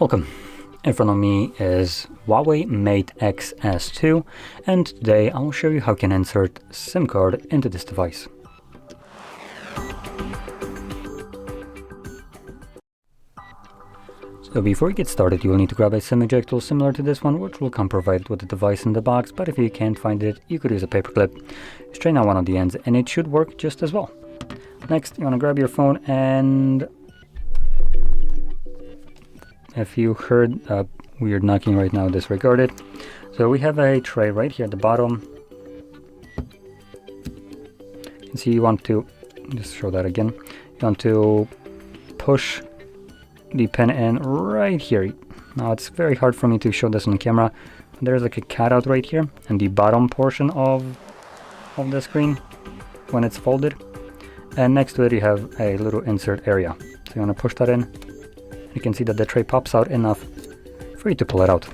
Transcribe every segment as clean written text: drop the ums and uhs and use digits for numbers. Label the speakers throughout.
Speaker 1: Welcome. In front of me is HUAWEI Mate Xs2, and today I will show you how you can insert SIM card into this device. So before you get started, you will need to grab a SIM eject tool similar to this one, which will come provided with the device in the box, but if you can't find it, you could use a paperclip. Straighten out one of the ends and it should work just as well. Next, you want to grab your phone, and if you heard weird knocking right now, disregard it. So we have a tray right here at the bottom. You can see you want to, just show that again, you want to push the pin in right here. Now it's very hard for me to show this on camera, but there's like a cutout right here in the bottom portion of the screen when it's folded, and next to it you have a little insert area. So you want to push that in. You can see that the tray pops out enough for you to pull it out.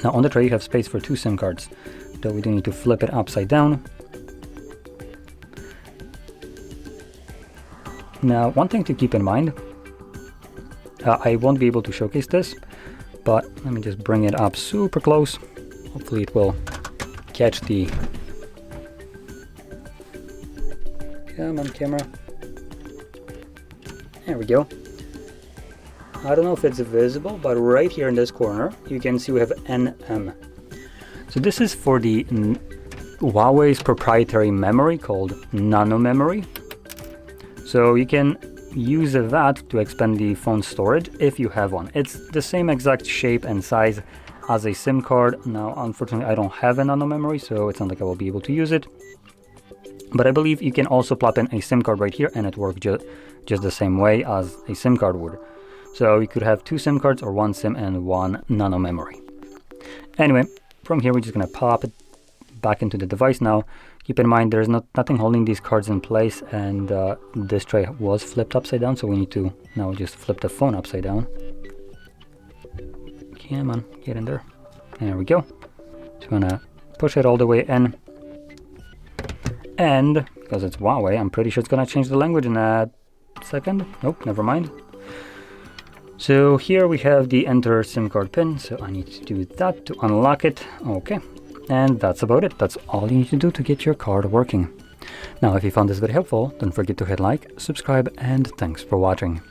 Speaker 1: Now on the tray you have space for 2 SIM cards, though we do need to flip it upside down. Now one thing to keep in mind, I won't be able to showcase this, but let me just bring it up super close. Hopefully it will catch the... Come on, camera. There we go. I don't know if it's visible, but right here in this corner you can see we have NM. So this is for the HUAWEI's proprietary memory called Nano memory. So you can use that to expand the phone storage if you have one. It's the same exact shape and size as a SIM card. Now unfortunately I don't have a Nano memory, so it's not like I will be able to use it. But I believe you can also plop in a SIM card right here and it works just the same way as a SIM card would. So you could have 2 SIM cards or 1 SIM and 1 Nano memory. Anyway, from here we're just going to pop it back into the device. Now keep in mind there's nothing holding these cards in place, and this tray was flipped upside down, so we need to now just flip the phone upside down. Come on, get in there. There we go. Just gonna push it all the way in, and because it's HUAWEI, I'm pretty sure it's gonna change the language in a second. Nope, never mind. So here we have the enter SIM card pin, so I need to do that to unlock it. Okay, and that's about it. That's all you need to do to get your card working. Now if you found this video helpful, don't forget to hit like, subscribe, and thanks for watching.